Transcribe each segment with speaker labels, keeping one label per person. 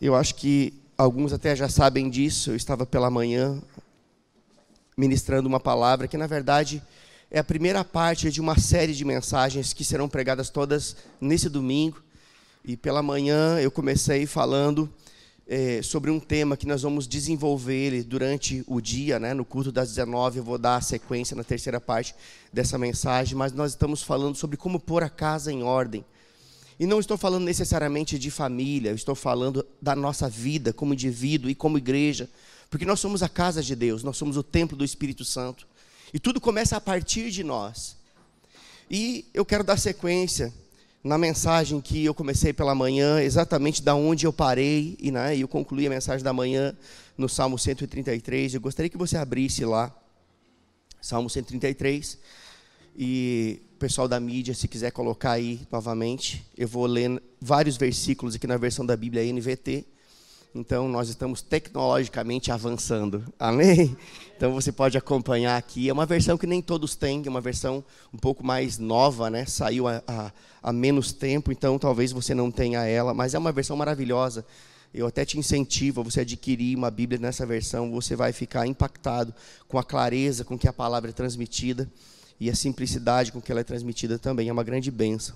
Speaker 1: Eu acho que alguns até já sabem disso. Eu estava pela manhã ministrando uma palavra que, na verdade, é a primeira parte de uma série de mensagens que serão pregadas todas nesse domingo. E pela manhã eu comecei falando sobre um tema que nós vamos desenvolver ele durante o dia, né? No culto das 19 eu vou dar a sequência na terceira parte dessa mensagem, mas nós estamos falando sobre como pôr a casa em ordem. E não estou falando necessariamente de família, eu estou falando da nossa vida como indivíduo e como igreja, porque nós somos a casa de Deus, nós somos o templo do Espírito Santo, e tudo começa a partir de nós. E eu quero dar sequência na mensagem que eu comecei pela manhã, exatamente da onde eu parei, e eu concluí a mensagem da manhã no Salmo 133, eu gostaria que você abrisse lá, Salmo 133, e o pessoal da mídia, se quiser colocar aí novamente, eu vou ler vários versículos aqui na versão da Bíblia NVT, então nós estamos tecnologicamente avançando, amém? Então você pode acompanhar aqui, é uma versão que nem todos têm, é uma versão um pouco mais nova, né? Saiu há menos tempo, então talvez você não tenha ela, mas é uma versão maravilhosa. Eu até te incentivo a você adquirir uma Bíblia nessa versão, você vai ficar impactado com a clareza com que a palavra é transmitida, e a simplicidade com que ela é transmitida também, é uma grande bênção.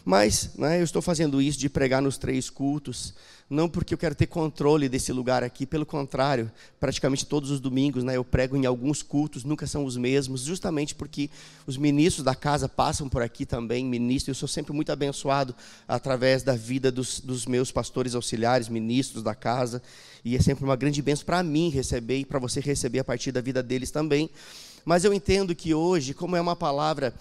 Speaker 1: Mas eu estou fazendo isso de pregar nos 3 cultos, não porque eu quero ter controle desse lugar aqui, pelo contrário, praticamente todos os domingos eu prego em alguns cultos, nunca são os mesmos, justamente porque os ministros da casa passam por aqui também, ministro, eu sou sempre muito abençoado através da vida dos meus pastores auxiliares, ministros da casa, e é sempre uma grande bênção para mim receber e para você receber a partir da vida deles também. Mas eu entendo que hoje, como é uma palavra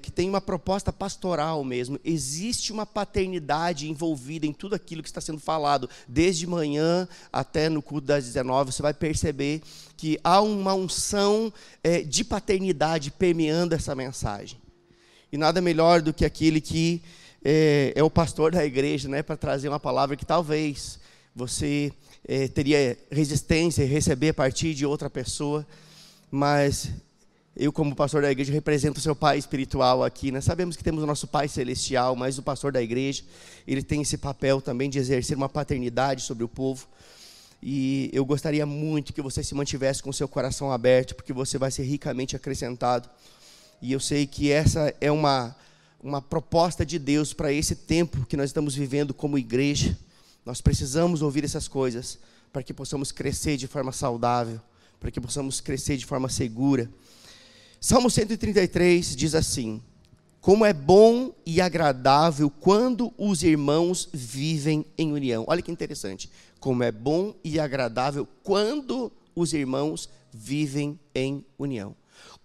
Speaker 1: que tem uma proposta pastoral mesmo, existe uma paternidade envolvida em tudo aquilo que está sendo falado, desde manhã até no culto das 19, você vai perceber que há uma unção de paternidade permeando essa mensagem. E nada melhor do que aquele que é o pastor da igreja, para trazer uma palavra que talvez você teria resistência em receber a partir de outra pessoa. Mas eu, como pastor da igreja, represento o seu pai espiritual aqui, Sabemos que temos o nosso pai celestial, mas o pastor da igreja, ele tem esse papel também de exercer uma paternidade sobre o povo. E eu gostaria muito que você se mantivesse com o seu coração aberto, porque você vai ser ricamente acrescentado. E eu sei que essa é uma proposta de Deus para esse tempo que nós estamos vivendo como igreja. Nós precisamos ouvir essas coisas para que possamos crescer de forma saudável, para que possamos crescer de forma segura. Salmo 133 diz assim: como é bom e agradável quando os irmãos vivem em união. Olha que interessante. Como é bom e agradável quando os irmãos vivem em união.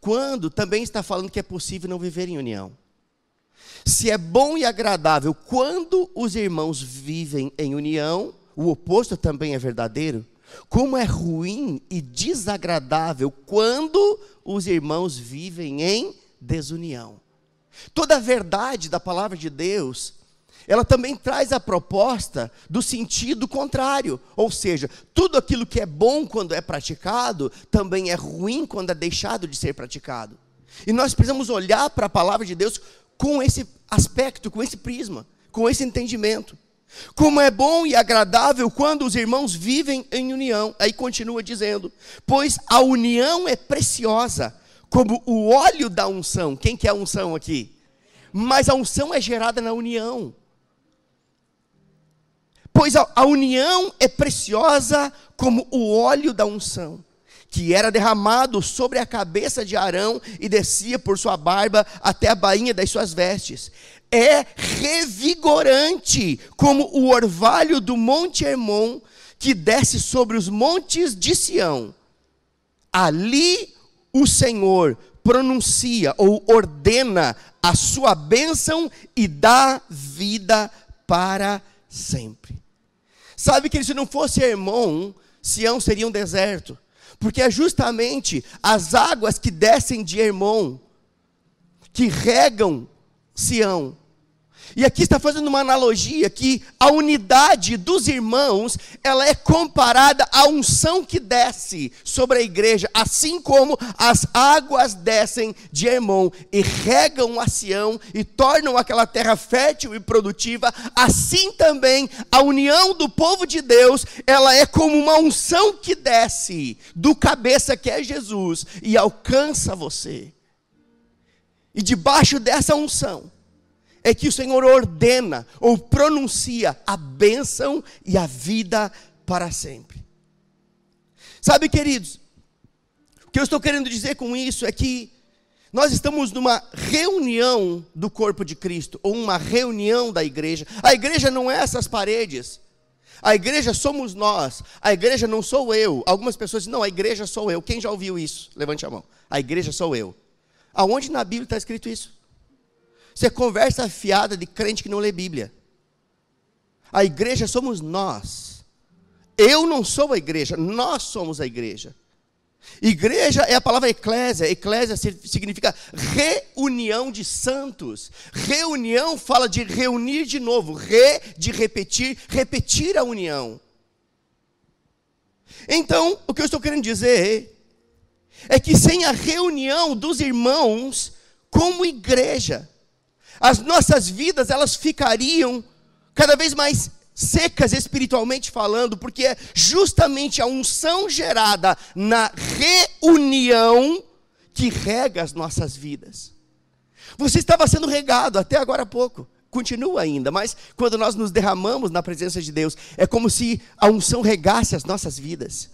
Speaker 1: Quando também está falando que é possível não viver em união. Se é bom e agradável quando os irmãos vivem em união, o oposto também é verdadeiro. Como é ruim e desagradável quando os irmãos vivem em desunião. Toda a verdade da palavra de Deus, ela também traz a proposta do sentido contrário. Ou seja, tudo aquilo que é bom quando é praticado, também é ruim quando é deixado de ser praticado. E nós precisamos olhar para a palavra de Deus com esse aspecto, com esse prisma, com esse entendimento. Como é bom e agradável quando os irmãos vivem em união. Aí continua dizendo: pois a união é preciosa, como o óleo da unção. Quem que é a unção aqui? Mas a unção é gerada na união. Pois a união é preciosa como o óleo da unção, que era derramado sobre a cabeça de Arão e descia por sua barba até a bainha das suas vestes. É revigorante como o orvalho do monte Hermon, que desce sobre os montes de Sião. Ali o Senhor pronuncia ou ordena a sua bênção e dá vida para sempre. Sabe que se não fosse Hermon, Sião seria um deserto. Porque é justamente as águas que descem de Hermon, que regam Sião. E aqui está fazendo uma analogia que a unidade dos irmãos, ela é comparada à unção que desce sobre a igreja, assim como as águas descem de Hermon e regam a Sião e tornam aquela terra fértil e produtiva, assim também a união do povo de Deus, ela é como uma unção que desce do cabeça que é Jesus e alcança você. E debaixo dessa unção, é que o Senhor ordena ou pronuncia a bênção e a vida para sempre. Sabe, queridos, o que eu estou querendo dizer com isso é que nós estamos numa reunião do corpo de Cristo, ou uma reunião da igreja. A igreja não é essas paredes. A igreja somos nós. A igreja não sou eu. Algumas pessoas dizem, não, a igreja sou eu. Quem já ouviu isso? Levante a mão. A igreja sou eu. Aonde na Bíblia está escrito isso? Isso é conversa fiada de crente que não lê Bíblia. A igreja somos nós. Eu não sou a igreja, nós somos a igreja. Igreja é a palavra eclésia. Eclésia significa reunião de santos. Reunião fala de reunir de novo. De repetir, repetir a união. Então, o que eu estou querendo dizer é que sem a reunião dos irmãos como igreja, as nossas vidas, elas ficariam cada vez mais secas espiritualmente falando, porque é justamente a unção gerada na reunião que rega as nossas vidas. Você estava sendo regado até agora há pouco, continua ainda, mas quando nós nos derramamos na presença de Deus, é como se a unção regasse as nossas vidas.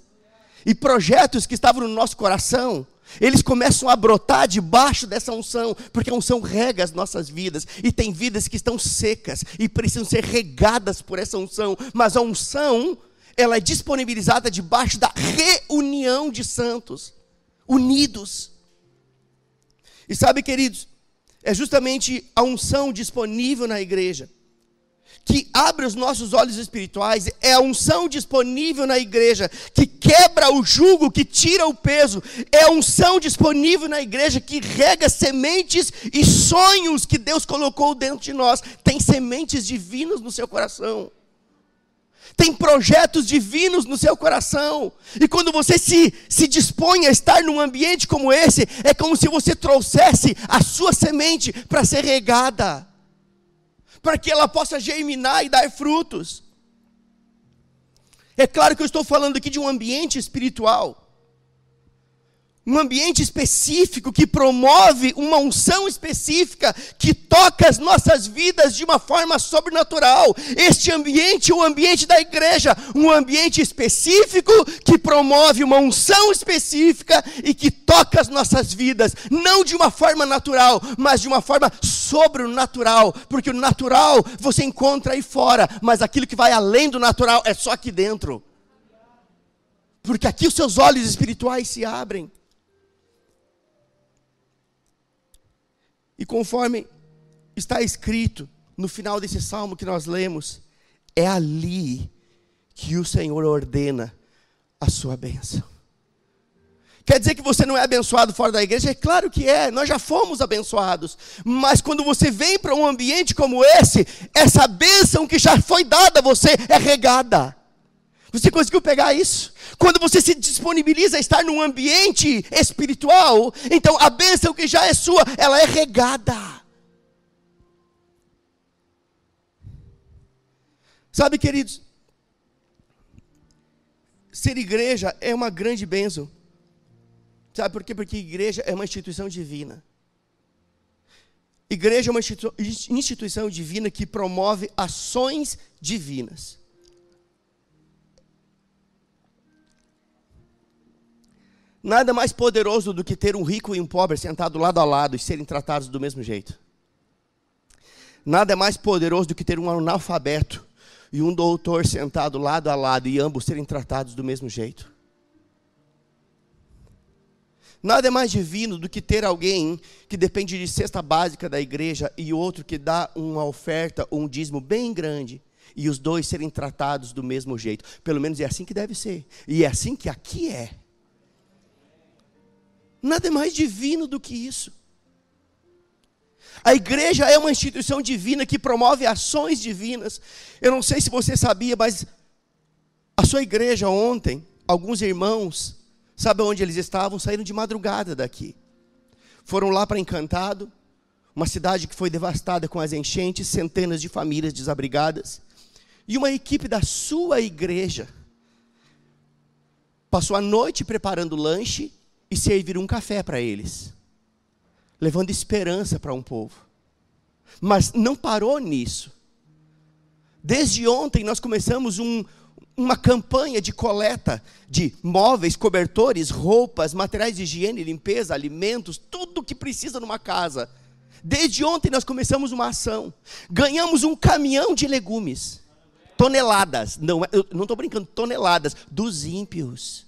Speaker 1: E projetos que estavam no nosso coração, eles começam a brotar debaixo dessa unção, porque a unção rega as nossas vidas, e tem vidas que estão secas, e precisam ser regadas por essa unção, mas a unção, ela é disponibilizada debaixo da reunião de santos, unidos. E sabe, queridos, é justamente a unção disponível na igreja, que abre os nossos olhos espirituais, é a unção disponível na igreja, que quebra o jugo, que tira o peso, é a unção disponível na igreja, que rega sementes e sonhos que Deus colocou dentro de nós. Tem sementes divinas no seu coração, tem projetos divinos no seu coração, e quando você se dispõe a estar num ambiente como esse, é como se você trouxesse a sua semente para ser regada, para que ela possa germinar e dar frutos. É claro que eu estou falando aqui de um ambiente espiritual, um ambiente específico que promove uma unção específica que toca as nossas vidas de uma forma sobrenatural. Este ambiente é o ambiente da igreja, um ambiente específico que promove uma unção específica e que toca as nossas vidas, não de uma forma natural, mas de uma forma sobrenatural, porque o natural você encontra aí fora, mas aquilo que vai além do natural é só aqui dentro, porque aqui os seus olhos espirituais se abrem. E conforme está escrito no final desse salmo que nós lemos, é ali que o Senhor ordena a sua bênção. Quer dizer que você não é abençoado fora da igreja? É claro que é, nós já fomos abençoados. Mas quando você vem para um ambiente como esse, essa bênção que já foi dada a você é regada. Você conseguiu pegar isso? Quando você se disponibiliza a estar num ambiente espiritual, então a bênção que já é sua, ela é regada. Sabe, queridos, ser igreja é uma grande bênção. Sabe por quê? Porque igreja é uma instituição divina. Igreja é uma instituição divina que promove ações divinas. Nada mais poderoso do que ter um rico e um pobre sentados lado a lado e serem tratados do mesmo jeito. Nada mais poderoso do que ter um analfabeto e um doutor sentado lado a lado e ambos serem tratados do mesmo jeito. Nada é mais divino do que ter alguém que depende de cesta básica da igreja e outro que dá uma oferta ou um dízimo bem grande e os dois serem tratados do mesmo jeito. Pelo menos é assim que deve ser. E é assim que aqui é. Nada é mais divino do que isso. A igreja é uma instituição divina que promove ações divinas. Eu não sei se você sabia, mas a sua igreja ontem, alguns irmãos, sabe onde eles estavam? Saíram de madrugada daqui. Foram lá para Encantado, uma cidade que foi devastada com as enchentes, centenas de famílias desabrigadas. E uma equipe da sua igreja passou a noite preparando lanche e serviram um café para eles, levando esperança para um povo. Mas não parou nisso. Desde ontem nós começamos uma campanha de coleta de móveis, cobertores, roupas, materiais de higiene, limpeza, alimentos, tudo que precisa numa casa. Desde ontem nós começamos uma ação. Ganhamos um caminhão de legumes. Toneladas, não estou brincando, toneladas, dos ímpios.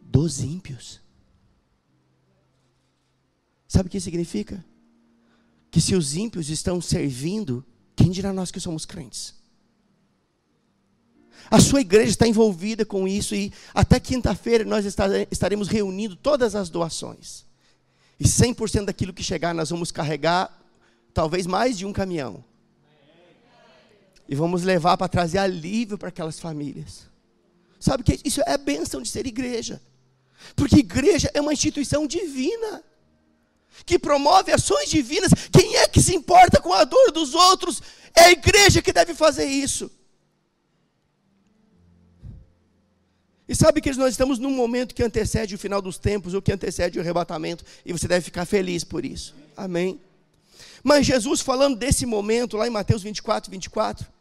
Speaker 1: Dos ímpios. Sabe o que significa? Que se os ímpios estão servindo, quem dirá nós que somos crentes? A sua igreja está envolvida com isso e até quinta-feira nós estaremos reunindo todas as doações. E 100% daquilo que chegar nós vamos carregar, talvez mais de um caminhão. E vamos levar para trazer alívio para aquelas famílias. Sabe o que isso é a bênção de ser igreja? Porque igreja é uma instituição divina, que promove ações divinas. Quem é que se importa com a dor dos outros? É a igreja que deve fazer isso. E sabe que nós estamos num momento que antecede o final dos tempos, ou que antecede o arrebatamento, e você deve ficar feliz por isso. Amém? Mas Jesus, falando desse momento, lá em Mateus 24, 24,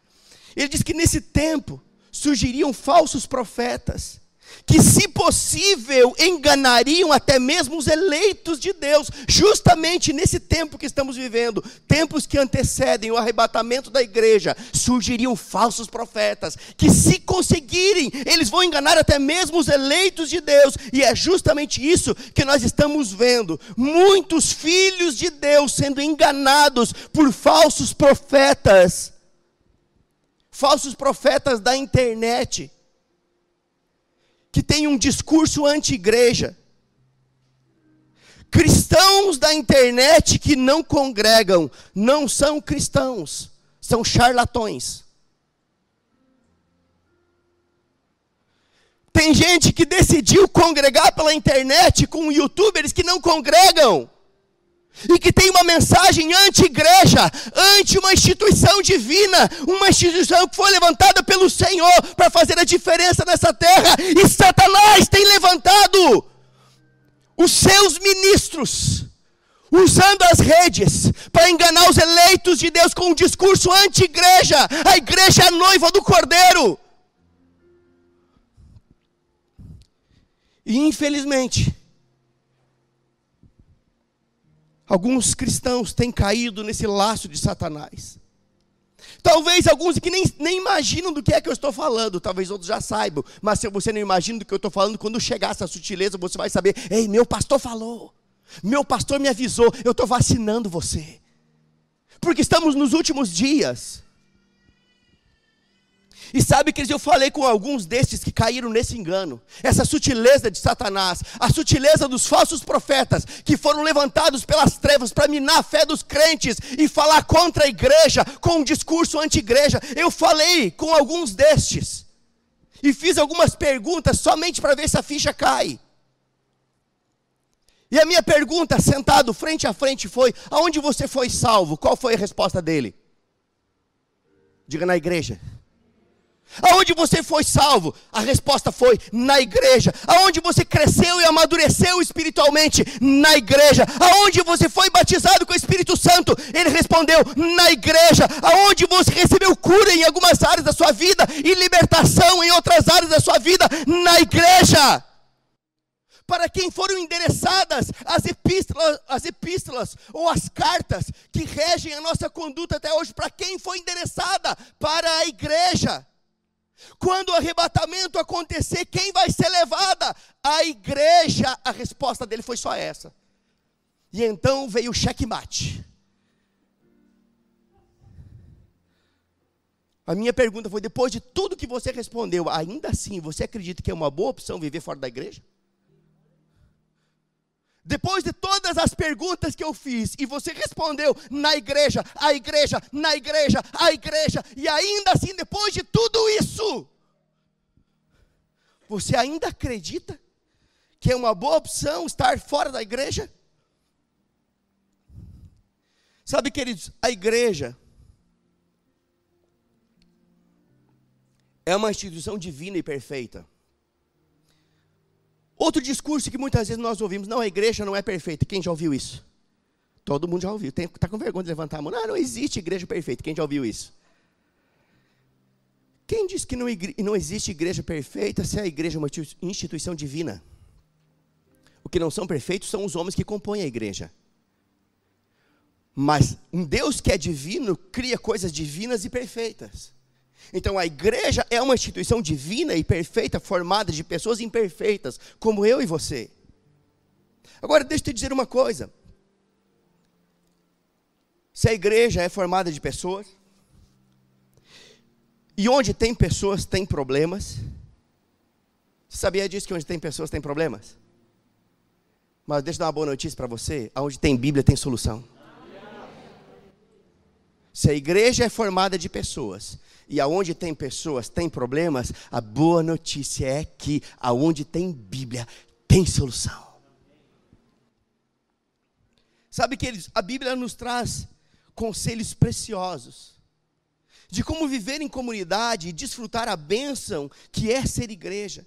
Speaker 1: ele diz que nesse tempo surgiriam falsos profetas, que se possível enganariam até mesmo os eleitos de Deus, justamente nesse tempo que estamos vivendo, tempos que antecedem o arrebatamento da igreja, surgiriam falsos profetas, que se conseguirem, eles vão enganar até mesmo os eleitos de Deus, e é justamente isso que nós estamos vendo, muitos filhos de Deus sendo enganados por falsos profetas da internet, que tem um discurso anti-igreja. Cristãos da internet que não congregam, não são cristãos, são charlatões. Tem gente que decidiu congregar pela internet com youtubers que não congregam, e que tem uma mensagem anti-igreja, anti uma instituição divina, uma instituição que foi levantada pelo Senhor para fazer a diferença nessa terra, e Satanás tem levantado os seus ministros, usando as redes, para enganar os eleitos de Deus com um discurso anti-igreja. A igreja é a noiva do Cordeiro. E infelizmente, alguns cristãos têm caído nesse laço de Satanás. Talvez alguns que nem imaginam do que é que eu estou falando. Talvez outros já saibam. Mas se você não imagina do que eu estou falando, quando chegar essa sutileza, você vai saber. Ei, meu pastor falou. Meu pastor me avisou. Eu estou vacinando você. Porque estamos nos últimos dias. E sabe que eu falei com alguns destes que caíram nesse engano. Essa sutileza de Satanás, a sutileza dos falsos profetas, que foram levantados pelas trevas para minar a fé dos crentes e falar contra a igreja, com um discurso anti-igreja. Eu falei com alguns destes e fiz algumas perguntas somente para ver se a ficha cai. E a minha pergunta, sentado frente a frente, foi: aonde você foi salvo? Qual foi a resposta dele? Diga: na igreja. Aonde você foi salvo? A resposta foi: na igreja. Aonde você cresceu e amadureceu espiritualmente? Na igreja. Aonde você foi batizado com o Espírito Santo? Ele respondeu: na igreja. Aonde você recebeu cura em algumas áreas da sua vida e libertação em outras áreas da sua vida? Na igreja. Para quem foram endereçadas as epístolas ou as cartas que regem a nossa conduta até hoje? Para quem foi endereçada? Para a igreja. Quando o arrebatamento acontecer, quem vai ser levada? A igreja. A resposta dele foi só essa. E então veio o checkmate. A minha pergunta foi: depois de tudo que você respondeu, ainda assim você acredita que é uma boa opção viver fora da igreja? Depois de todas as perguntas que eu fiz, e você respondeu na igreja, a igreja, na igreja, a igreja, e ainda assim, depois de tudo isso, você ainda acredita que é uma boa opção estar fora da igreja? Sabe, queridos, a igreja é uma instituição divina e perfeita. Outro discurso que muitas vezes nós ouvimos: não, a igreja não é perfeita. Quem já ouviu isso? Todo mundo já ouviu. Está com vergonha de levantar a mão. Não existe igreja perfeita. Quem já ouviu isso? Quem diz que não existe igreja perfeita se a igreja é uma instituição divina? O que não são perfeitos são os homens que compõem a igreja. Mas um Deus que é divino cria coisas divinas e perfeitas. Então a igreja é uma instituição divina e perfeita, formada de pessoas imperfeitas, como eu e você. Agora deixa eu te dizer uma coisa. Se a igreja é formada de pessoas, e onde tem pessoas tem problemas, você sabia disso, que onde tem pessoas tem problemas? Mas deixa eu dar uma boa notícia para você: onde tem Bíblia tem solução. Se a igreja é formada de pessoas, e aonde tem pessoas tem problemas, a boa notícia é que aonde tem Bíblia tem solução. Sabe, queridos, a Bíblia nos traz conselhos preciosos de como viver em comunidade e desfrutar a bênção que é ser igreja.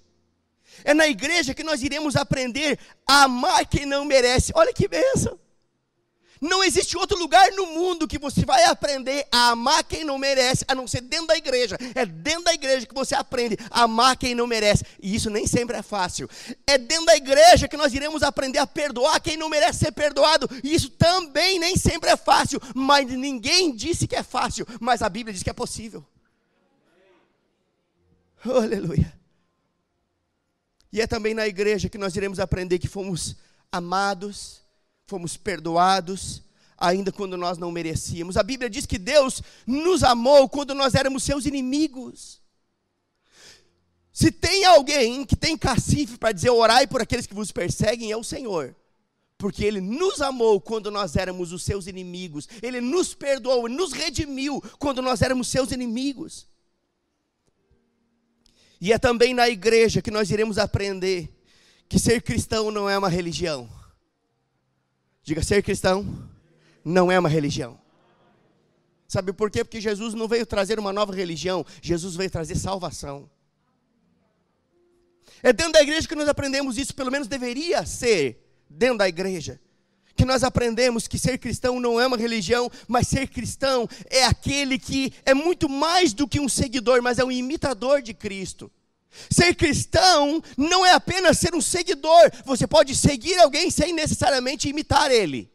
Speaker 1: É na igreja que nós iremos aprender a amar quem não merece. Olha que bênção! Não existe outro lugar no mundo que você vai aprender a amar quem não merece, a não ser dentro da igreja. É dentro da igreja que você aprende a amar quem não merece. E isso nem sempre é fácil. É dentro da igreja que nós iremos aprender a perdoar quem não merece ser perdoado. E isso também nem sempre é fácil. Mas ninguém disse que é fácil, mas a Bíblia diz que é possível. Oh, aleluia. E é também na igreja que nós iremos aprender que fomos amados, fomos perdoados, ainda quando nós não merecíamos. A Bíblia diz que Deus nos amou quando nós éramos seus inimigos. Se tem alguém que tem cacife para dizer orai por aqueles que vos perseguem, é o Senhor. Porque Ele nos amou quando nós éramos os seus inimigos. Ele nos perdoou, nos redimiu quando nós éramos seus inimigos. E é também na igreja que nós iremos aprender que ser cristão não é uma religião. Diga, ser cristão não é uma religião. Sabe por quê? Porque Jesus não veio trazer uma nova religião, Jesus veio trazer salvação. É dentro da igreja que nós aprendemos isso, pelo menos deveria ser dentro da igreja, que nós aprendemos que ser cristão não é uma religião, mas ser cristão é aquele que é muito mais do que um seguidor, mas é um imitador de Cristo. Ser cristão não é apenas ser um seguidor. Você pode seguir alguém sem necessariamente imitar ele.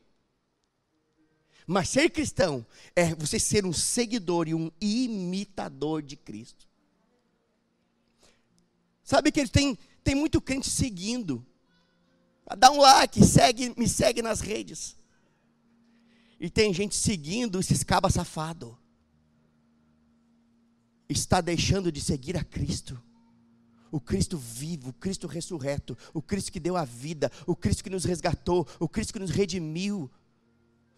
Speaker 1: Mas ser cristão é você ser um seguidor e um imitador de Cristo. Sabe que tem muito crente seguindo. Dá um like, me segue nas redes. E tem gente seguindo esses cabas safados. Está deixando de seguir a Cristo. O Cristo vivo, o Cristo ressurreto, o Cristo que deu a vida, o Cristo que nos resgatou, o Cristo que nos redimiu,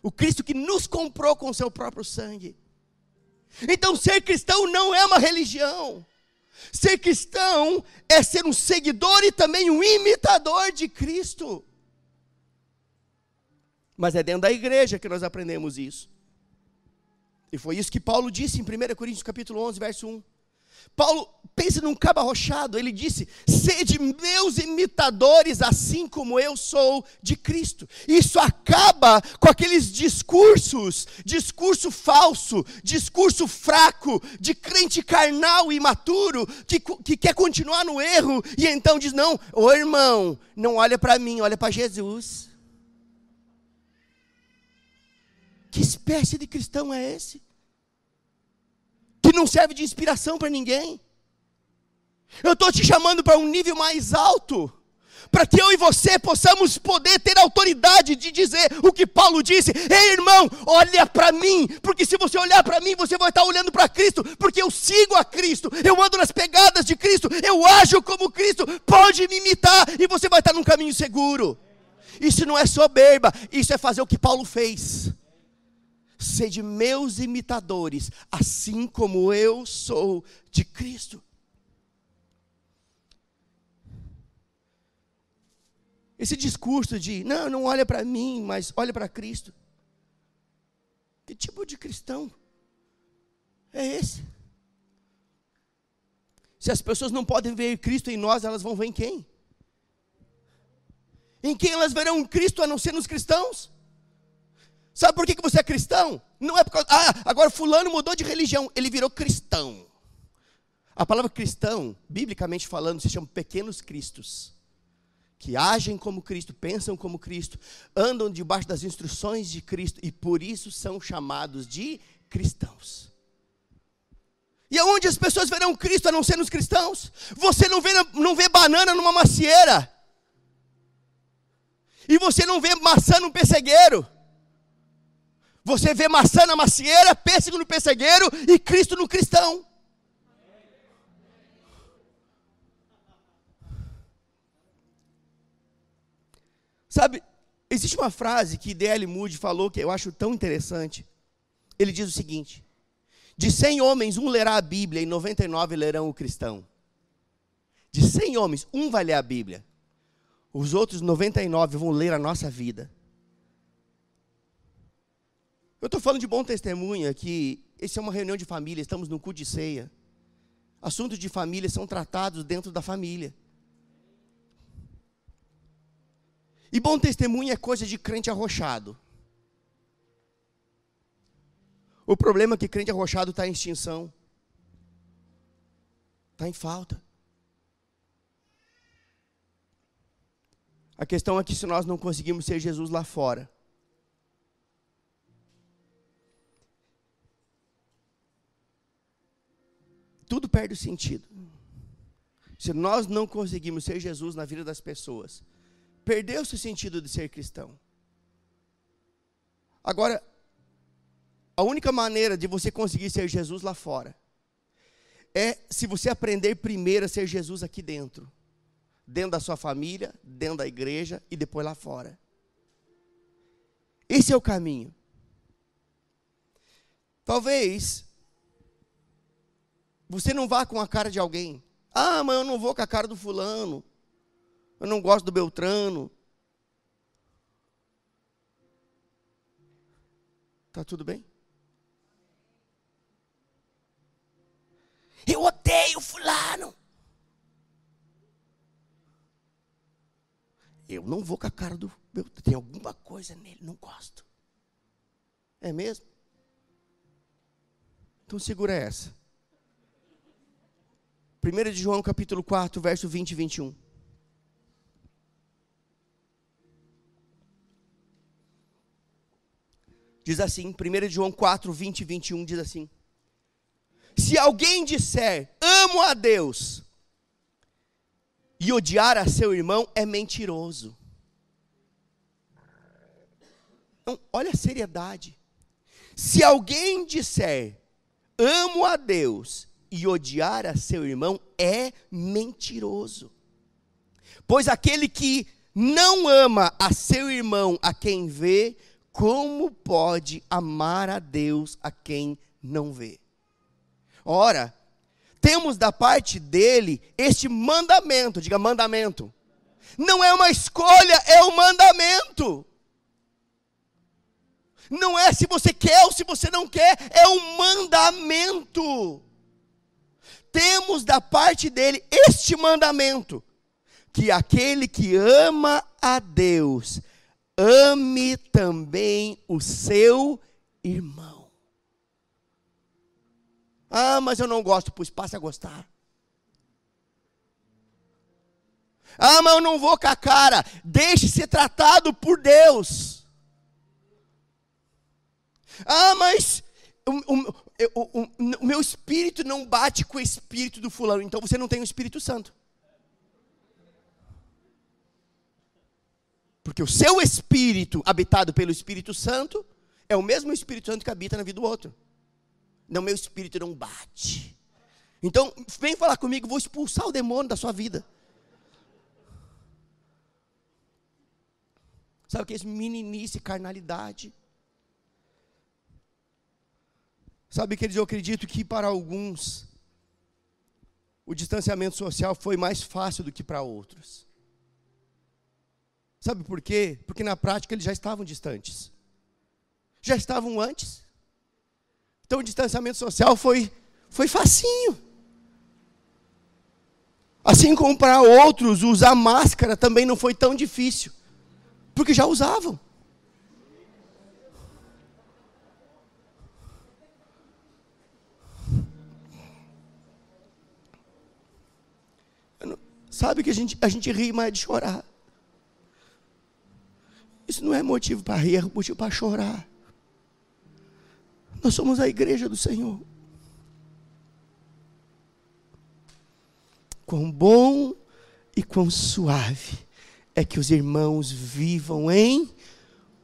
Speaker 1: o Cristo que nos comprou com o seu próprio sangue. Então ser cristão não é uma religião. Ser cristão é ser um seguidor e também um imitador de Cristo. Mas é dentro da igreja que nós aprendemos isso. E foi isso que Paulo disse em 1 Coríntios capítulo 11, verso 1. Paulo pensa num cabo arrochado, ele disse: sede meus imitadores, assim como eu sou de Cristo. Isso acaba com aqueles discurso falso, discurso fraco, de crente carnal e imaturo, que quer continuar no erro, e então diz: não, ô irmão, não olha para mim, olha para Jesus. Que espécie de cristão é esse? Que não serve de inspiração para ninguém. Eu estou te chamando para um nível mais alto, para que eu e você possamos poder ter autoridade de dizer o que Paulo disse: ei irmão, olha para mim, porque se você olhar para mim, você vai estar olhando para Cristo, porque eu sigo a Cristo, eu ando nas pegadas de Cristo, eu ajo como Cristo, pode me imitar, e você vai estar num caminho seguro. Isso não é soberba, isso é fazer o que Paulo fez. Sede meus imitadores, assim como eu sou de Cristo. Esse discurso de, não olha para mim, mas olha para Cristo. Que tipo de cristão é esse? Se as pessoas não podem ver Cristo em nós, elas vão ver em quem? Em quem elas verão Cristo a não ser nos cristãos? Sabe por que você é cristão? Não é por causa, agora fulano mudou de religião, ele virou cristão. A palavra cristão, biblicamente falando, se chama pequenos cristos. Que agem como Cristo, pensam como Cristo, andam debaixo das instruções de Cristo e por isso são chamados de cristãos. E aonde as pessoas verão Cristo a não ser nos cristãos? Você não vê banana numa macieira. E você não vê maçã num pessegueiro. Você vê maçã na macieira, pêssego no pessegueiro e Cristo no cristão. Sabe, existe uma frase que D.L. Moody falou que eu acho tão interessante. Ele diz o seguinte: de 100 homens, um lerá a Bíblia e 99 lerão o cristão. De 100 homens, um vai ler a Bíblia. Os outros 99 vão ler a nossa vida. Eu estou falando de bom testemunho aqui. Essa é uma reunião de família, estamos no culto de ceia. Assuntos de família são tratados dentro da família. E bom testemunho é coisa de crente arrochado. O problema é que crente arrochado está em extinção. Está em falta. A questão é que se nós não conseguimos ser Jesus lá fora, tudo perde o sentido. Se nós não conseguimos ser Jesus na vida das pessoas, perdeu-se o sentido de ser cristão. Agora, a única maneira de você conseguir ser Jesus lá fora é se você aprender primeiro a ser Jesus aqui dentro. Dentro da sua família, dentro da igreja e depois lá fora. Esse é o caminho. Talvez você não vá com a cara de alguém. Mas eu não vou com a cara do fulano. Eu não gosto do Beltrano. Tá tudo bem? Eu odeio fulano. Eu não vou com a cara do Beltrano. Tem alguma coisa nele, não gosto. É mesmo? Então segura essa. 1 de João capítulo 4, verso 20 e 21. Diz assim, 1 de João 4, 20 e 21, diz assim: se alguém disser, amo a Deus, e odiar a seu irmão, é mentiroso. Então, olha a seriedade. Se alguém disser, amo a Deus, e odiar a seu irmão, é mentiroso. Pois aquele que não ama a seu irmão a quem vê, como pode amar a Deus a quem não vê? Ora, temos da parte dele este mandamento, diga mandamento. Não é uma escolha, é um mandamento. Não é se você quer ou se você não quer, é um mandamento. Temos da parte dele este mandamento, que aquele que ama a Deus, ame também o seu irmão. Mas eu não gosto, pois passe a gostar. Mas eu não vou com a cara, deixe ser tratado por Deus. Mas o meu espírito não bate com o espírito do fulano, então você não tem o Espírito Santo. Porque o seu espírito, habitado pelo Espírito Santo, é o mesmo Espírito Santo que habita na vida do outro. Não, meu espírito não bate. Então, vem falar comigo, vou expulsar o demônio da sua vida. Sabe o que é isso? Meninice, carnalidade. Sabe, queridos, eu acredito que para alguns o distanciamento social foi mais fácil do que para outros. Sabe por quê? Porque na prática eles já estavam distantes. Já estavam antes. Então o distanciamento social foi facinho. Assim como para outros usar máscara também não foi tão difícil. Porque já usavam. Sabe que a gente ri, mas é de chorar. Isso não é motivo para rir, é motivo para chorar. Nós somos a igreja do Senhor. Quão bom e quão suave é que os irmãos vivam em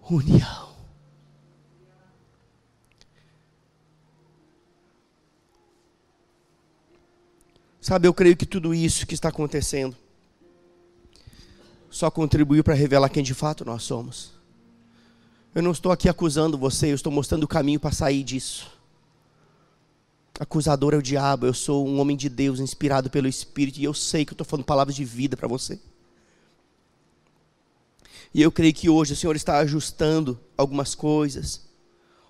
Speaker 1: união. Sabe, eu creio que tudo isso que está acontecendo só contribuiu para revelar quem de fato nós somos. Eu não estou aqui acusando você, eu estou mostrando o caminho para sair disso. Acusador é o diabo, eu sou um homem de Deus, inspirado pelo Espírito, e eu sei que eu estou falando palavras de vida para você. E eu creio que hoje o Senhor está ajustando algumas coisas.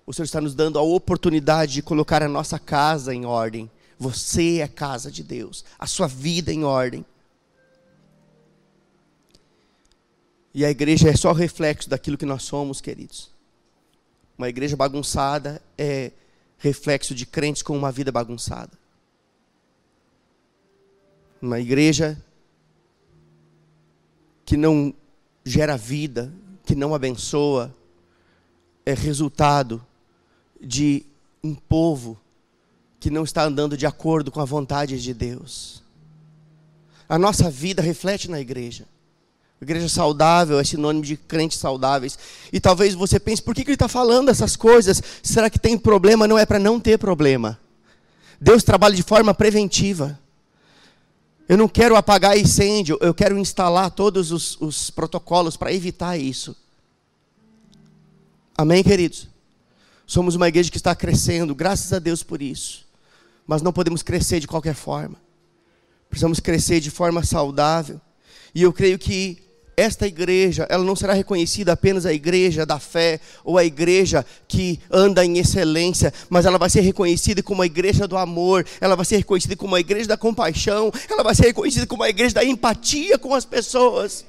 Speaker 1: O Senhor está nos dando a oportunidade de colocar a nossa casa em ordem. Você é a casa de Deus, a sua vida em ordem. E a igreja é só reflexo daquilo que nós somos, queridos. Uma igreja bagunçada é reflexo de crentes com uma vida bagunçada. Uma igreja que não gera vida, que não abençoa, é resultado de um povo que não está andando de acordo com a vontade de Deus. A nossa vida reflete na igreja. Igreja saudável é sinônimo de crentes saudáveis. E talvez você pense, por que ele está falando essas coisas? Será que tem problema? Não é para não ter problema. Deus trabalha de forma preventiva. Eu não quero apagar incêndio, eu quero instalar todos os protocolos para evitar isso. Amém, queridos? Somos uma igreja que está crescendo, graças a Deus por isso. Mas não podemos crescer de qualquer forma. Precisamos crescer de forma saudável. E eu creio que esta igreja, ela não será reconhecida apenas a igreja da fé, ou a igreja que anda em excelência, mas ela vai ser reconhecida como a igreja do amor, ela vai ser reconhecida como a igreja da compaixão, ela vai ser reconhecida como a igreja da empatia com as pessoas.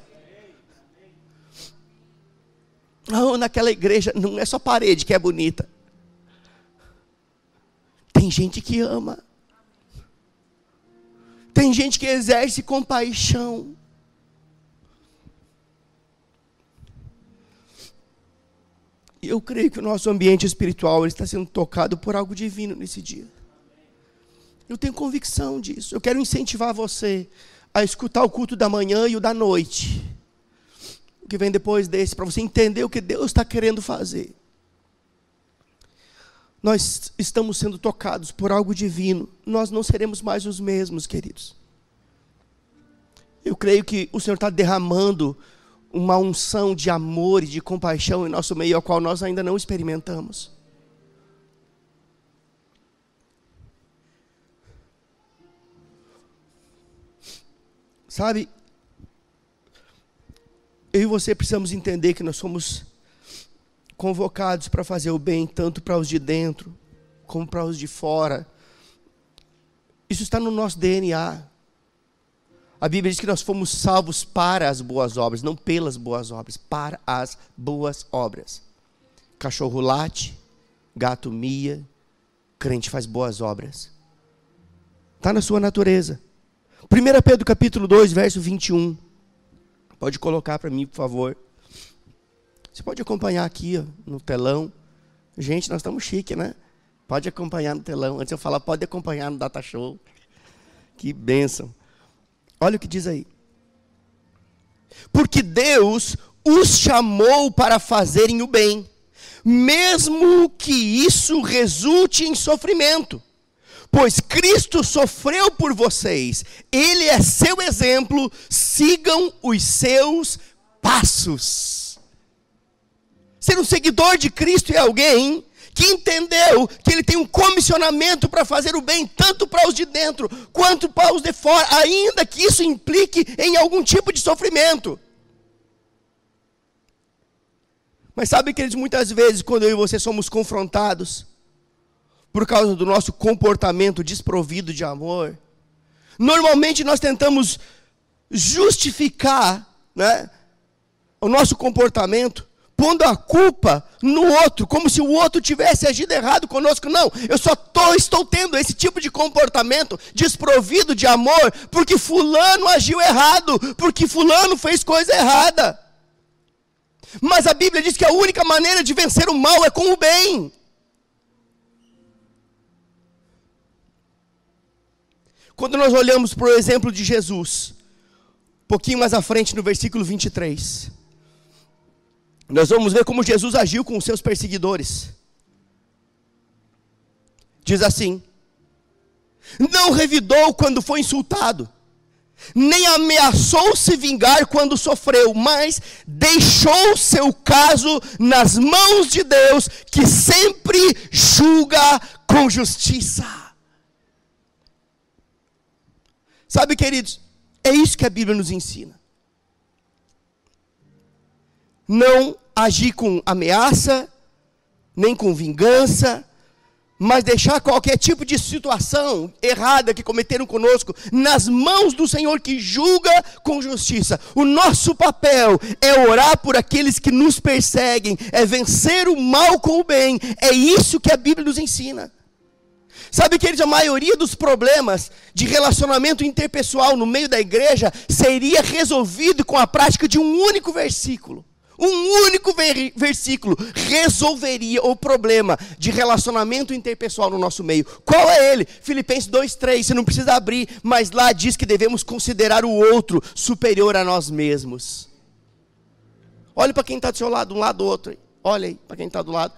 Speaker 1: Não, naquela igreja não é só parede que é bonita. Tem gente que ama. Tem gente que exerce compaixão. E eu creio que o nosso ambiente espiritual está sendo tocado por algo divino nesse dia. Eu tenho convicção disso. Eu quero incentivar você a escutar o culto da manhã e o da noite. O que vem depois desse, para você entender o que Deus está querendo fazer. Nós estamos sendo tocados por algo divino. Nós não seremos mais os mesmos, queridos. Eu creio que o Senhor está derramando uma unção de amor e de compaixão em nosso meio, a qual nós ainda não experimentamos. Sabe, eu e você precisamos entender que nós somos convocados para fazer o bem, tanto para os de dentro, como para os de fora. Isso está no nosso DNA. A Bíblia diz que nós fomos salvos para as boas obras, não pelas boas obras, para as boas obras. Cachorro late, gato mia, crente faz boas obras. Está na sua natureza. 1 Pedro capítulo 2, verso 21. Pode colocar para mim, por favor. Você pode acompanhar aqui, ó, no telão. Gente, nós estamos chique, né? Pode acompanhar no telão. Antes eu falar, pode acompanhar no Data Show. Que bênção. Olha o que diz aí. Porque Deus os chamou para fazerem o bem, mesmo que isso resulte em sofrimento. Pois Cristo sofreu por vocês. Ele é seu exemplo. Sigam os seus passos. Ser um seguidor de Cristo é alguém que entendeu que ele tem um comissionamento para fazer o bem, tanto para os de dentro, quanto para os de fora, ainda que isso implique em algum tipo de sofrimento. Mas sabe, queridos, muitas vezes, quando eu e você somos confrontados, por causa do nosso comportamento desprovido de amor, normalmente nós tentamos justificar, né, o nosso comportamento, pondo a culpa no outro, como se o outro tivesse agido errado conosco. Não, eu só estou tendo esse tipo de comportamento desprovido de amor, porque fulano agiu errado, porque fulano fez coisa errada. Mas a Bíblia diz que a única maneira de vencer o mal é com o bem. Quando nós olhamos para o exemplo de Jesus, um pouquinho mais à frente no versículo 23, nós vamos ver como Jesus agiu com os seus perseguidores. Diz assim: não revidou quando foi insultado, nem ameaçou se vingar quando sofreu, mas deixou seu caso nas mãos de Deus, que sempre julga com justiça. Sabe, queridos, é isso que a Bíblia nos ensina. Não agir com ameaça, nem com vingança, mas deixar qualquer tipo de situação errada que cometeram conosco nas mãos do Senhor, que julga com justiça. O nosso papel é orar por aqueles que nos perseguem, é vencer o mal com o bem. É isso que a Bíblia nos ensina. Sabe, queridos, a maioria dos problemas de relacionamento interpessoal no meio da igreja seria resolvido com a prática de um único versículo. Um único versículo resolveria o problema de relacionamento interpessoal no nosso meio. Qual é ele? Filipenses 2:3, você não precisa abrir, mas lá diz que devemos considerar o outro superior a nós mesmos. Olhe para quem está do seu lado, um lado do outro. Olha aí para quem está do lado,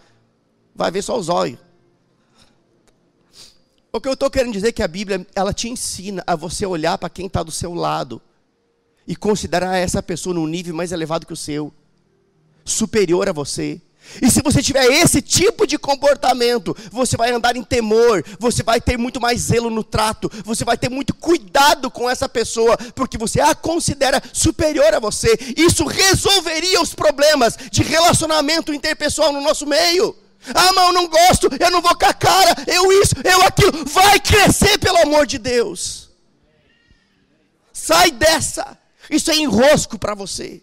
Speaker 1: vai ver só os olhos. O que eu estou querendo dizer é que a Bíblia, ela te ensina a você olhar para quem está do seu lado e considerar essa pessoa num nível mais elevado que o seu, superior a você. E se você tiver esse tipo de comportamento, você vai andar em temor, você vai ter muito mais zelo no trato, você vai ter muito cuidado com essa pessoa, porque você a considera superior a você. Isso resolveria os problemas de relacionamento interpessoal no nosso meio. Ah, mas eu não gosto, eu não vou com a cara, eu isso, eu aquilo. Vai crescer, pelo amor de Deus. Sai dessa. Isso é enrosco para você.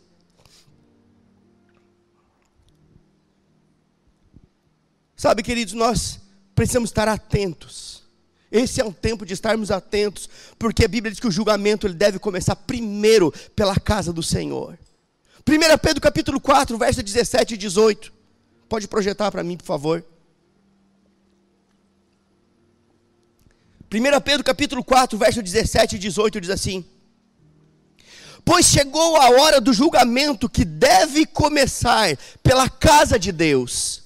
Speaker 1: Sabe, queridos, nós precisamos estar atentos. Esse é um tempo de estarmos atentos, porque a Bíblia diz que o julgamento ele deve começar primeiro pela casa do Senhor. 1 Pedro capítulo 4, verso 17 e 18. Pode projetar para mim, por favor. 1 Pedro capítulo 4, verso 17 e 18 diz assim: pois chegou a hora do julgamento que deve começar pela casa de Deus.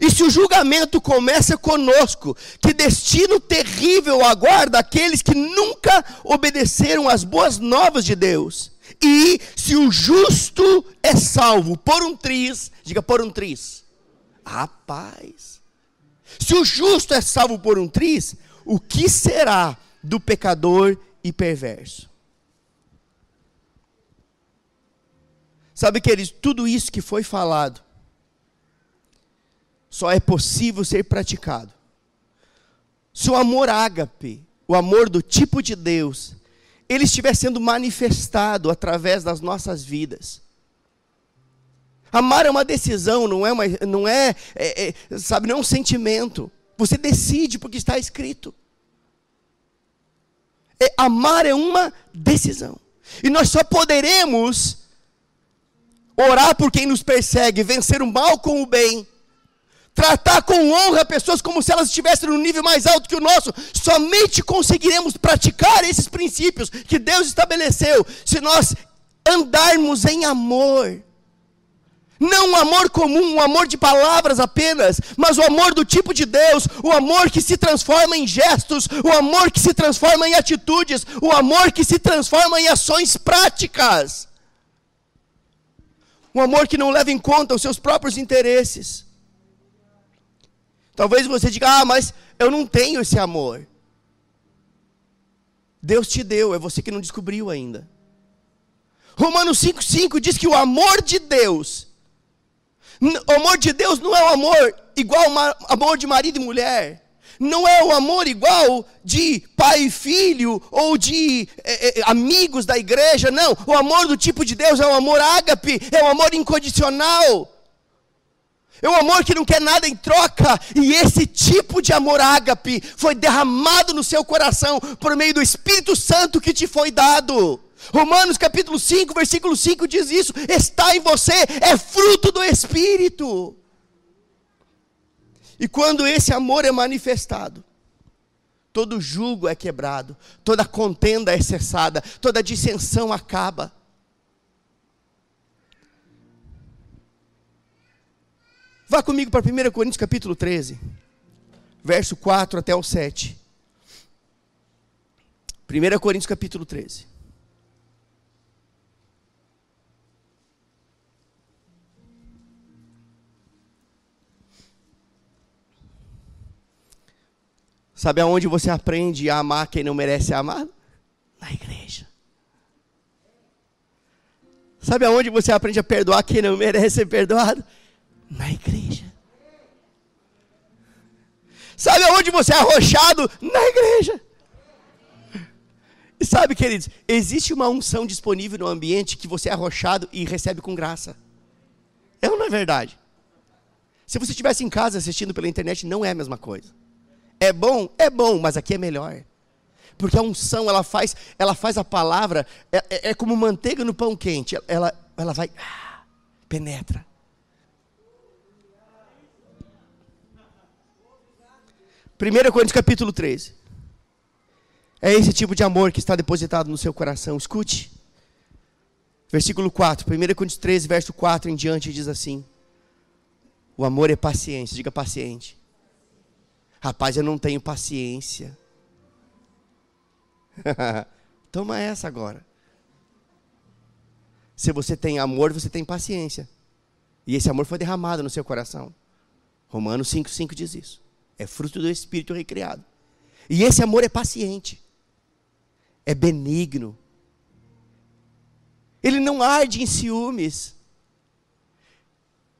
Speaker 1: E se o julgamento começa conosco, que destino terrível aguarda aqueles que nunca obedeceram às boas novas de Deus. E se o justo é salvo por um triz, diga por um triz. Rapaz, se o justo é salvo por um triz, o que será do pecador e perverso? Sabe, queridos, tudo isso que foi falado só é possível ser praticado se o amor ágape, o amor do tipo de Deus, ele estiver sendo manifestado através das nossas vidas. Amar é uma decisão, não é um sentimento. Você decide porque está escrito. Amar é uma decisão. E nós só poderemos orar por quem nos persegue, vencer o mal com o bem, tratar com honra pessoas como se elas estivessem num nível mais alto que o nosso. Somente conseguiremos praticar esses princípios que Deus estabeleceu se nós andarmos em amor. Não um amor comum, um amor de palavras apenas, mas o amor do tipo de Deus, o amor que se transforma em gestos, o amor que se transforma em atitudes, o amor que se transforma em ações práticas. Um amor que não leva em conta os seus próprios interesses. Talvez você diga, mas eu não tenho esse amor. Deus te deu, é você que não descobriu ainda. Romanos 5,5 diz que o amor de Deus, o amor de Deus não é o amor igual ao amor de marido e mulher. Não é o amor igual de pai e filho, ou de amigos da igreja, não. O amor do tipo de Deus é o amor ágape, é o amor incondicional. É um amor que não quer nada em troca, e esse tipo de amor ágape foi derramado no seu coração, por meio do Espírito Santo que te foi dado. Romanos capítulo 5, versículo 5 diz isso, está em você, é fruto do Espírito. E quando esse amor é manifestado, todo jugo é quebrado, toda contenda é cessada, toda dissensão acaba. Vá comigo para 1 Coríntios capítulo 13, verso 4 até o 7. 1 Coríntios capítulo 13. Sabe aonde você aprende a amar quem não merece ser amado? Na igreja. Sabe aonde você aprende a perdoar quem não merece ser perdoado? Na igreja. Sabe aonde você é arrochado? Na igreja. E sabe, queridos, existe uma unção disponível no ambiente que você é arrochado e recebe com graça. É ou não é verdade? Se você estivesse em casa assistindo pela internet, não é a mesma coisa. É bom, mas aqui é melhor. Porque a unção, ela faz a palavra, é como manteiga no pão quente. Ela vai, penetra. Primeira Coríntios capítulo 13. É esse tipo de amor que está depositado no seu coração. Escute. Versículo 4. 1 Coríntios 13, verso 4 em diante, diz assim. O amor é paciente. Diga paciente. Rapaz, eu não tenho paciência. Toma essa agora. Se você tem amor, você tem paciência. E esse amor foi derramado no seu coração. Romanos 5,5 diz isso. É fruto do Espírito recriado. E esse amor é paciente. É benigno. Ele não arde em ciúmes.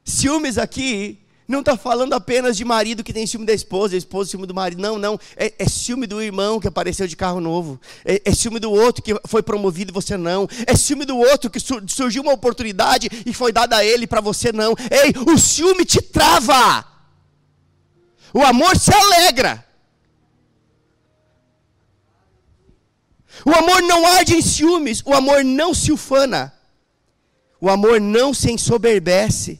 Speaker 1: Ciúmes aqui não está falando apenas de marido que tem ciúme da esposa, esposa ciúme do marido. Não. É ciúme do irmão que apareceu de carro novo. É ciúme do outro que foi promovido e você não. É ciúme do outro que surgiu uma oportunidade e foi dada a ele para você não. Ei, o ciúme te trava. O amor se alegra. O amor não arde em ciúmes. O amor não se ufana. O amor não se ensoberbece.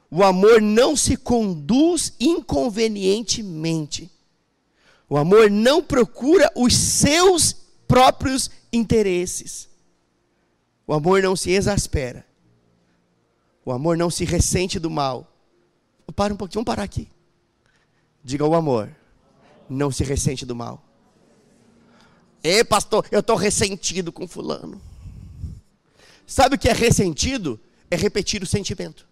Speaker 1: O amor não se conduz inconvenientemente. O amor não procura os seus próprios interesses. O amor não se exaspera. O amor não se ressente do mal. Para um pouquinho, vamos parar aqui. Diga, o amor não se ressente do mal. Ei, pastor, eu estou ressentido com fulano. Sabe o que é ressentido? É repetir o sentimento.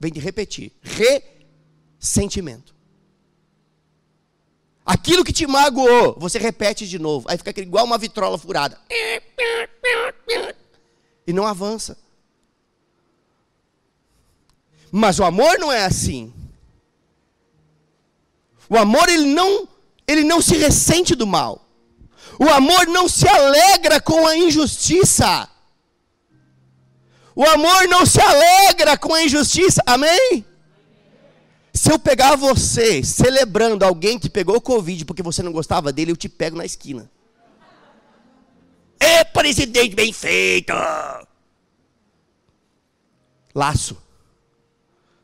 Speaker 1: Vem de repetir. Ressentimento. Aquilo que te magoou, você repete de novo. Aí fica igual uma vitrola furada. E não avança. Mas o amor não é assim. O amor, ele não se ressente do mal. O amor não se alegra com a injustiça. O amor não se alegra com a injustiça. Amém? Se eu pegar você celebrando alguém que pegou Covid porque você não gostava dele, eu te pego na esquina. É, presidente bem feito. Laço.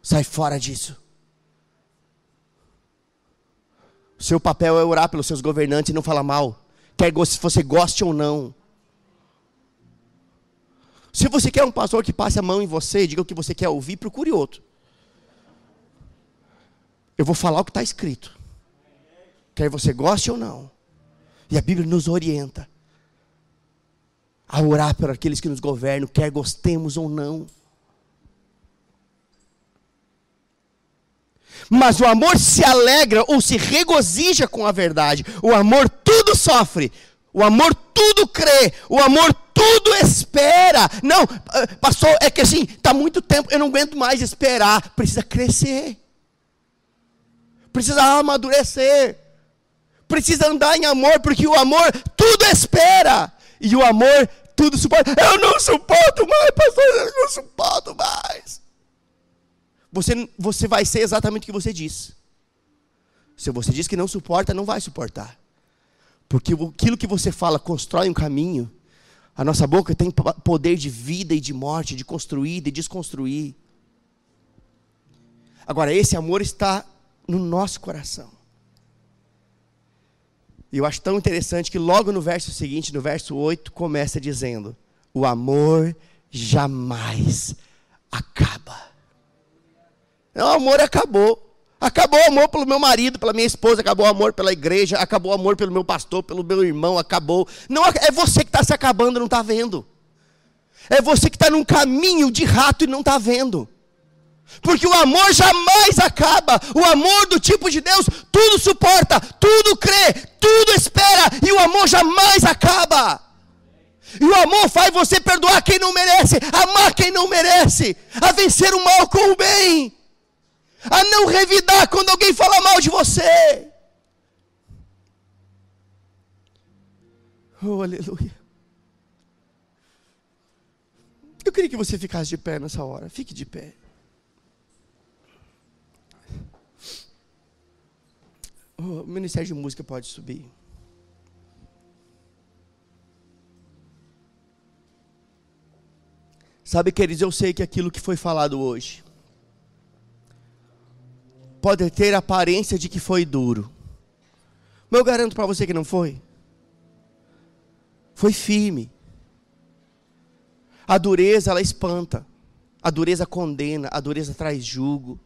Speaker 1: Sai fora disso. Seu papel é orar pelos seus governantes e não falar mal. Quer se você goste ou não. Se você quer um pastor que passe a mão em você, diga o que você quer ouvir, procure outro. Eu vou falar o que está escrito. Quer você goste ou não. E a Bíblia nos orienta. a orar por aqueles que nos governam, quer gostemos ou não. Mas o amor se alegra ou se regozija com a verdade. O amor tudo sofre. O amor tudo crê. O amor tudo espera. Não, pastor, é que assim, está muito tempo, eu não aguento mais esperar. Precisa crescer. Precisa amadurecer. Precisa andar em amor, porque o amor tudo espera. E o amor tudo suporta. Eu não suporto mais, pastor, eu não suporto mais. Você vai ser exatamente o que você diz. Se você diz que não suporta, não vai suportar. Porque aquilo que você fala constrói um caminho. A nossa boca tem poder de vida e de morte, de construir e de desconstruir. Agora, esse amor está no nosso coração. E eu acho tão interessante que logo no verso seguinte, no verso 8, começa dizendo: o amor jamais acaba. O amor acabou. Acabou o amor pelo meu marido, pela minha esposa, acabou o amor pela igreja, acabou o amor pelo meu pastor, pelo meu irmão, acabou. Não, é você que está se acabando e não está vendo. É você que está num caminho de rato e não está vendo. Porque o amor jamais acaba. O amor do tipo de Deus, tudo suporta, tudo crê, tudo espera. E o amor jamais acaba. E o amor faz você perdoar quem não merece, amar quem não merece, a vencer o mal com o bem, a não revidar quando alguém fala mal de você. Oh, aleluia. Eu queria que você ficasse de pé nessa hora. Fique de pé. O Ministério de Música pode subir. Sabe, queridos, eu sei que aquilo que foi falado hoje pode ter a aparência de que foi duro. Mas eu garanto para você que não foi. Foi firme. A dureza, ela espanta. A dureza condena. A dureza traz jugo.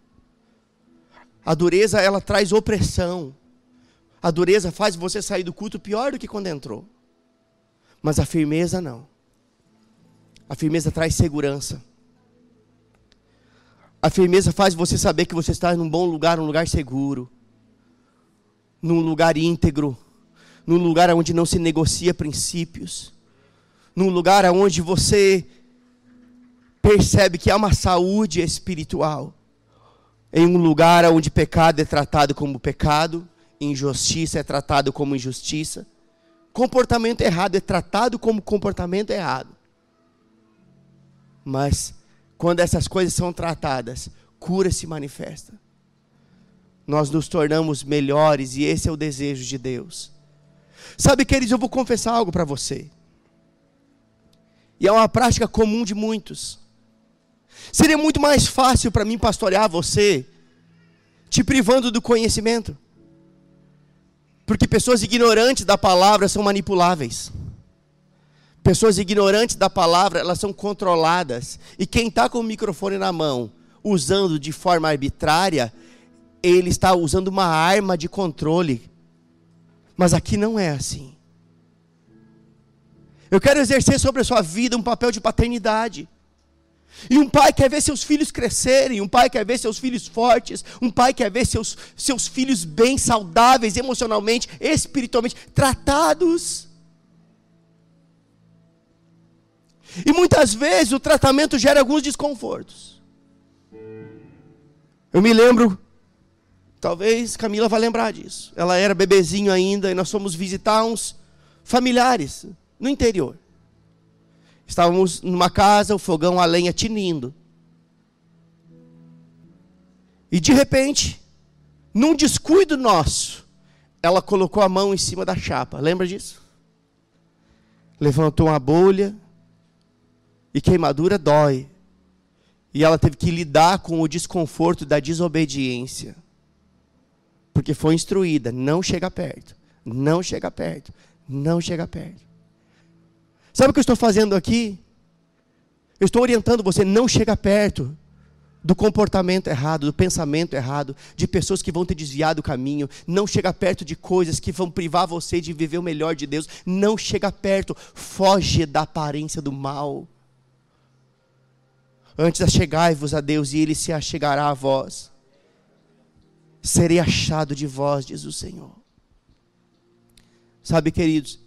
Speaker 1: A dureza, ela traz opressão. A dureza faz você sair do culto pior do que quando entrou. Mas a firmeza não. A firmeza traz segurança. A firmeza faz você saber que você está num bom lugar, um lugar seguro. Num lugar íntegro. Num lugar onde não se negocia princípios. Num lugar onde você percebe que há uma saúde espiritual. Em um lugar onde pecado é tratado como pecado, injustiça é tratado como injustiça, comportamento errado é tratado como comportamento errado. Mas quando essas coisas são tratadas, cura se manifesta. Nós nos tornamos melhores e esse é o desejo de Deus. Sabe, queridos, eu vou confessar algo para você. E é uma prática comum de muitos. Seria muito mais fácil para mim pastorear você, te privando do conhecimento. Porque pessoas ignorantes da palavra são manipuláveis. Pessoas ignorantes da palavra, elas são controladas. E quem está com o microfone na mão, usando de forma arbitrária, ele está usando uma arma de controle. Mas aqui não é assim. Eu quero exercer sobre a sua vida um papel de paternidade. E um pai quer ver seus filhos crescerem, um pai quer ver seus filhos fortes, um pai quer ver seus filhos bem, saudáveis, emocionalmente, espiritualmente, tratados. E muitas vezes o tratamento gera alguns desconfortos. Eu me lembro, talvez Camila vai lembrar disso. Ela era bebezinho ainda e nós fomos visitar uns familiares no interior. Estávamos numa casa, o fogão a lenha tinindo. E de repente, num descuido nosso, ela colocou a mão em cima da chapa. Lembra disso? Levantou uma bolha. E queimadura dói. E ela teve que lidar com o desconforto da desobediência. Porque foi instruída, não chega perto, não chega perto, não chega perto. Sabe o que eu estou fazendo aqui? Eu estou orientando você, não chega perto do comportamento errado, do pensamento errado, de pessoas que vão te desviar do caminho. Não chega perto de coisas que vão privar você de viver o melhor de Deus. Não chega perto, foge da aparência do mal. Antes achegai-vos a Deus e Ele se achegará a vós. Serei achado de vós, diz o Senhor. Sabe, queridos,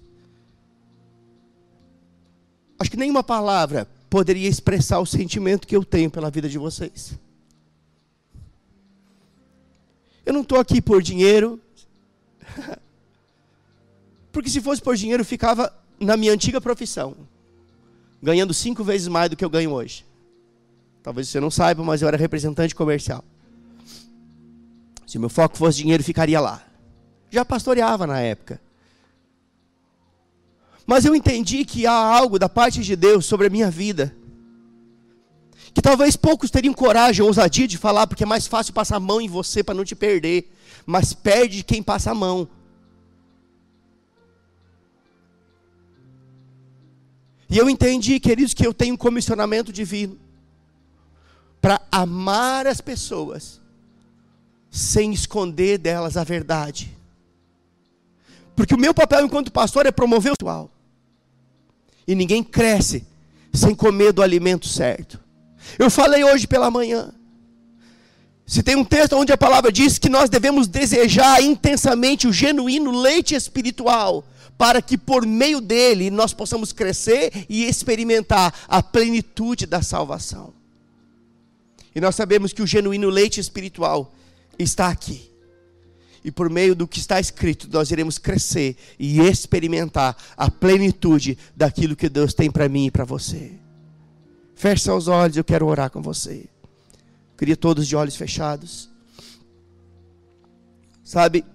Speaker 1: acho que nenhuma palavra poderia expressar o sentimento que eu tenho pela vida de vocês. Eu não estou aqui por dinheiro, porque se fosse por dinheiro eu ficava na minha antiga profissão, ganhando 5 vezes mais do que eu ganho hoje. Talvez você não saiba, mas eu era representante comercial. Se o meu foco fosse dinheiro, ficaria lá. Já pastoreava na época. Mas eu entendi que há algo da parte de Deus sobre a minha vida, que talvez poucos teriam coragem ou ousadia de falar, porque é mais fácil passar a mão em você para não te perder, mas perde quem passa a mão. E eu entendi, queridos, que eu tenho um comissionamento divino para amar as pessoas sem esconder delas a verdade. Porque o meu papel enquanto pastor é promover o espiritual. E ninguém cresce sem comer do alimento certo. Eu falei hoje pela manhã. Se tem um texto onde a palavra diz que nós devemos desejar intensamente o genuíno leite espiritual, para que por meio dele nós possamos crescer e experimentar a plenitude da salvação. E nós sabemos que o genuíno leite espiritual está aqui. E por meio do que está escrito, nós iremos crescer e experimentar a plenitude daquilo que Deus tem para mim e para você. Feche seus olhos, eu quero orar com você. Queria todos de olhos fechados. Sabe,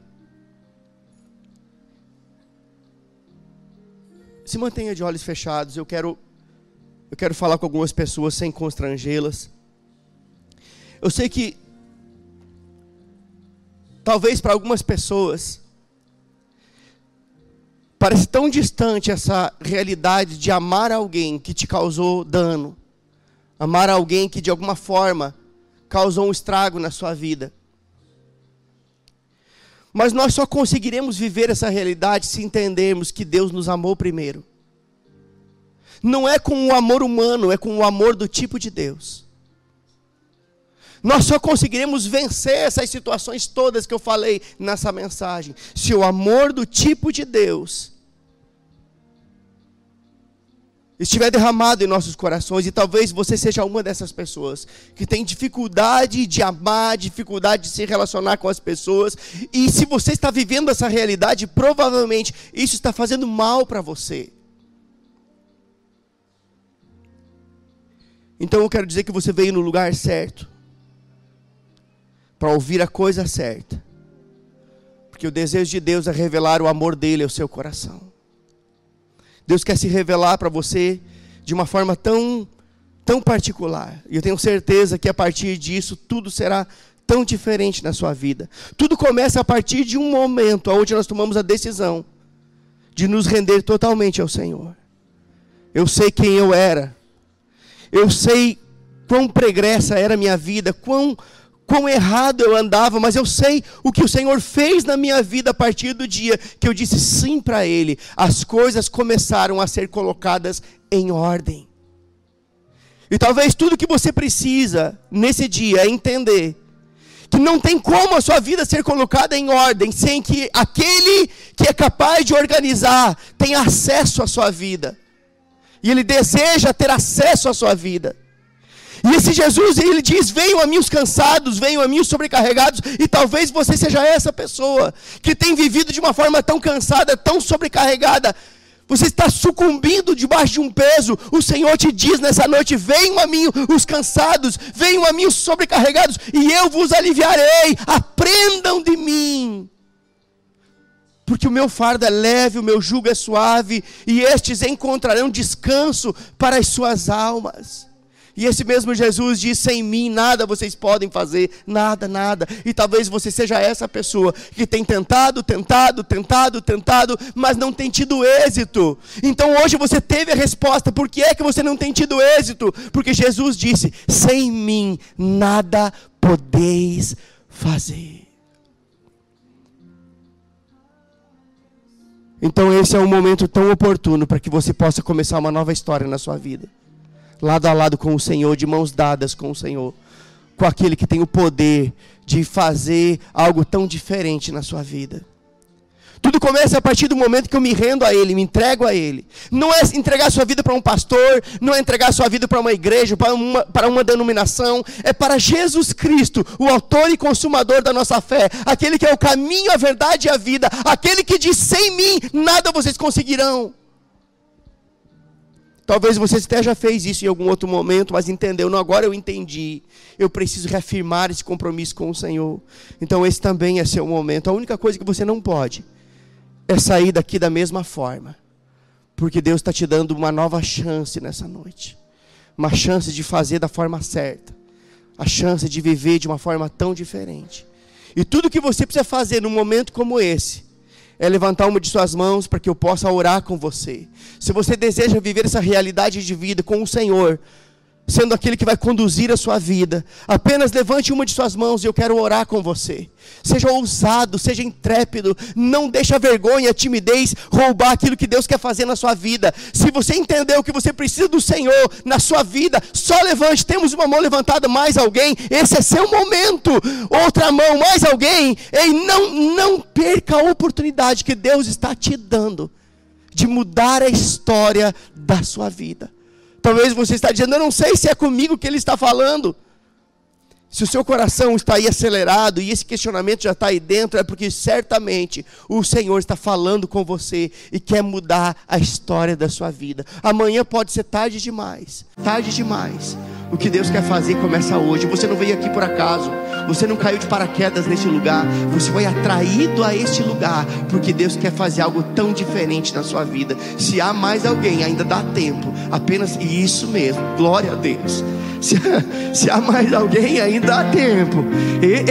Speaker 1: se mantenha de olhos fechados. Eu quero falar com algumas pessoas sem constrangê-las. Eu sei que talvez para algumas pessoas parece tão distante essa realidade de amar alguém que te causou dano, amar alguém que de alguma forma causou um estrago na sua vida. Mas nós só conseguiremos viver essa realidade se entendermos que Deus nos amou primeiro. Não é com o amor humano, é com o amor do tipo de Deus. Nós só conseguiremos vencer essas situações todas que eu falei nessa mensagem, se o amor do tipo de Deus estiver derramado em nossos corações. E talvez você seja uma dessas pessoas que tem dificuldade de amar, dificuldade de se relacionar com as pessoas. E se você está vivendo essa realidade, provavelmente isso está fazendo mal para você. Então eu quero dizer que você veio no lugar certo, para ouvir a coisa certa, porque o desejo de Deus é revelar o amor dele ao seu coração. Deus quer se revelar para você de uma forma tão particular, e eu tenho certeza que a partir disso tudo será tão diferente na sua vida. Tudo começa a partir de um momento onde nós tomamos a decisão de nos render totalmente ao Senhor. Eu sei quem eu era, eu sei quão pregressa era a minha vida, quão errado eu andava, mas eu sei o que o Senhor fez na minha vida a partir do dia que eu disse sim para Ele. As coisas começaram a ser colocadas em ordem. E talvez tudo que você precisa nesse dia é entender que não tem como a sua vida ser colocada em ordem sem que aquele que é capaz de organizar tenha acesso à sua vida. E Ele deseja ter acesso à sua vida. E esse Jesus, ele diz: venham a mim os cansados, venham a mim os sobrecarregados. E talvez você seja essa pessoa que tem vivido de uma forma tão cansada, tão sobrecarregada. Você está sucumbindo debaixo de um peso. O Senhor te diz nessa noite: venham a mim os cansados, venham a mim os sobrecarregados, e eu vos aliviarei. Aprendam de mim, porque o meu fardo é leve, o meu jugo é suave, e estes encontrarão descanso para as suas almas. E esse mesmo Jesus diz: sem mim nada vocês podem fazer, nada, nada. E talvez você seja essa pessoa que tem tentado, mas não tem tido êxito. Então hoje você teve a resposta. Por que é que você não tem tido êxito? Porque Jesus disse: sem mim nada podeis fazer. Então esse é um momento tão oportuno para que você possa começar uma nova história na sua vida. Lado a lado com o Senhor, de mãos dadas com o Senhor, com aquele que tem o poder de fazer algo tão diferente na sua vida. Tudo começa a partir do momento que eu me rendo a Ele, me entrego a Ele. Não é entregar a sua vida para um pastor, não é entregar a sua vida para uma igreja, para uma denominação. É para Jesus Cristo, o autor e consumador da nossa fé. Aquele que é o caminho, a verdade e a vida. Aquele que diz: sem mim nada vocês conseguirão. Talvez você até já fez isso em algum outro momento, mas entendeu: não, agora eu entendi. Eu preciso reafirmar esse compromisso com o Senhor. Então esse também é seu momento. A única coisa que você não pode é sair daqui da mesma forma. Porque Deus está te dando uma nova chance nessa noite. Uma chance de fazer da forma certa. A chance de viver de uma forma tão diferente. E tudo que você precisa fazer num momento como esse é levantar uma de suas mãos para que eu possa orar com você. Se você deseja viver essa realidade de vida com o Senhor, sendo aquele que vai conduzir a sua vida, apenas levante uma de suas mãos e eu quero orar com você. Seja ousado, seja intrépido, não deixe a vergonha, a timidez roubar aquilo que Deus quer fazer na sua vida. Se você entendeu que você precisa do Senhor na sua vida, só levante. Temos uma mão levantada, mais alguém? Esse é seu momento. Outra mão, mais alguém? Ei, não perca a oportunidade que Deus está te dando de mudar a história da sua vida. Talvez você está dizendo: eu não sei se é comigo que Ele está falando. Se o seu coração está aí acelerado e esse questionamento já está aí dentro, é porque certamente o Senhor está falando com você e quer mudar a história da sua vida. Amanhã pode ser tarde demais. Tarde demais. O que Deus quer fazer começa hoje. Você não veio aqui por acaso. Você não caiu de paraquedas neste lugar. Você foi atraído a este lugar porque Deus quer fazer algo tão diferente na sua vida. Se há mais alguém, ainda dá tempo. Apenas isso mesmo. Glória a Deus. Se há mais alguém, ainda há tempo.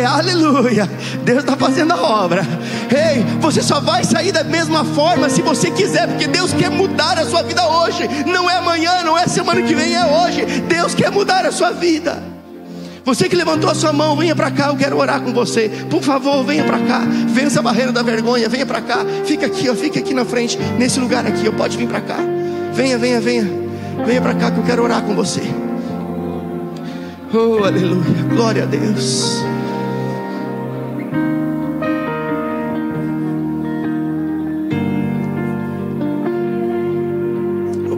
Speaker 1: Aleluia. Deus está fazendo a obra. Ei, você só vai sair da mesma forma se você quiser, porque Deus quer mudar a sua vida hoje. Não é amanhã, não é semana que vem, é hoje. Deus quer mudar a sua vida. Você que levantou a sua mão, venha para cá, eu quero orar com você. Por favor, venha para cá. Vença a barreira da vergonha, venha para cá. Fica aqui, ó, fica aqui na frente, nesse lugar aqui, ó, pode vir para cá. Venha para cá que eu quero orar com você. Oh, aleluia, glória a Deus.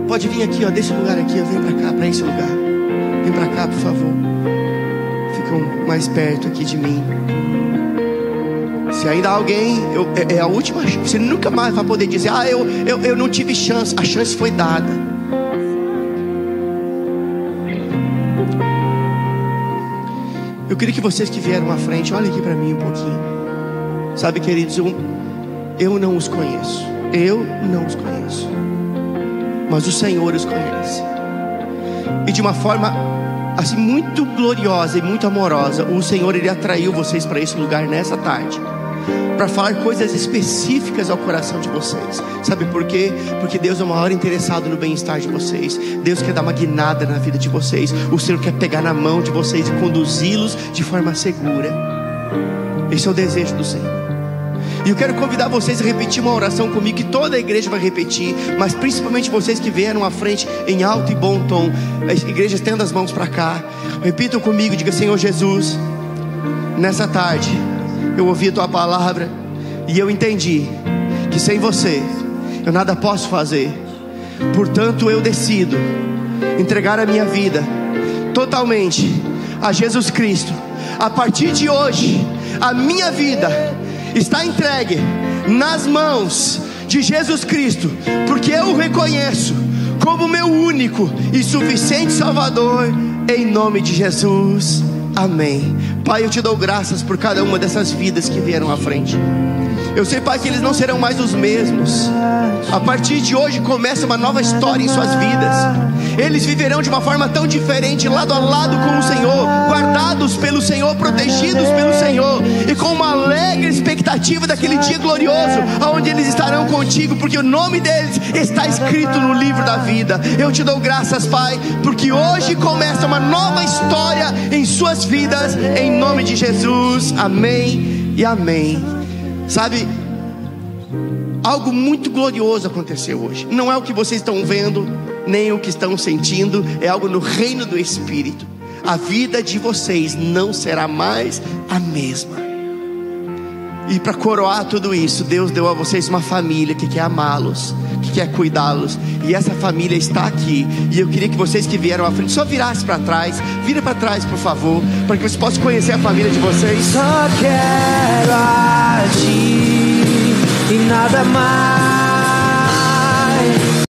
Speaker 1: Pode vir aqui, ó, desse lugar aqui, ó, vem para cá, para esse lugar. Vem para cá, por favor. Ficam mais perto aqui de mim. Se ainda há alguém, é a última chance. Você nunca mais vai poder dizer: ah, eu não tive chance. A chance foi dada. Eu queria que vocês que vieram à frente, olhem aqui para mim um pouquinho. Sabe, queridos, eu não os conheço. Eu não os conheço. Mas o Senhor os conhece. E de uma forma assim muito gloriosa e muito amorosa, o Senhor, Ele atraiu vocês para esse lugar nessa tarde, para falar coisas específicas ao coração de vocês. Sabe por quê? Porque Deus é o maior interessado no bem-estar de vocês. Deus quer dar uma guinada na vida de vocês. O Senhor quer pegar na mão de vocês e conduzi-los de forma segura. Esse é o desejo do Senhor. E eu quero convidar vocês a repetir uma oração comigo, que toda a igreja vai repetir, mas principalmente vocês que vieram à frente em alto e bom tom. As igrejas, estenda as mãos para cá. Repitam comigo, diga: Senhor Jesus, nessa tarde eu ouvi a Tua palavra e eu entendi que sem Você eu nada posso fazer. Portanto eu decido entregar a minha vida totalmente a Jesus Cristo. A partir de hoje a minha vida está entregue nas mãos de Jesus Cristo, porque eu o reconheço como meu único e suficiente Salvador, em nome de Jesus, amém. Pai, eu te dou graças por cada uma dessas vidas que vieram à frente. Eu sei, Pai, que eles não serão mais os mesmos. A partir de hoje começa uma nova história em suas vidas. Eles viverão de uma forma tão diferente, lado a lado com o Senhor, guardados pelo Senhor, protegidos pelo Senhor, e com uma alegre expectativa daquele dia glorioso, onde eles estarão contigo, porque o nome deles está escrito no livro da vida. Eu te dou graças, Pai, porque hoje começa uma nova história em suas vidas, em nome de Jesus. Amém e amém. Sabe, algo muito glorioso aconteceu hoje. Não é o que vocês estão vendo, nem o que estão sentindo. É algo no reino do Espírito. A vida de vocês não será mais a mesma. E para coroar tudo isso, Deus deu a vocês uma família que quer amá-los, que quer cuidá-los. E essa família está aqui. E eu queria que vocês que vieram à frente só virassem para trás. Vira para trás, por favor, para que vocês possam conhecer a família de vocês.
Speaker 2: Só quero a ti e nada mais.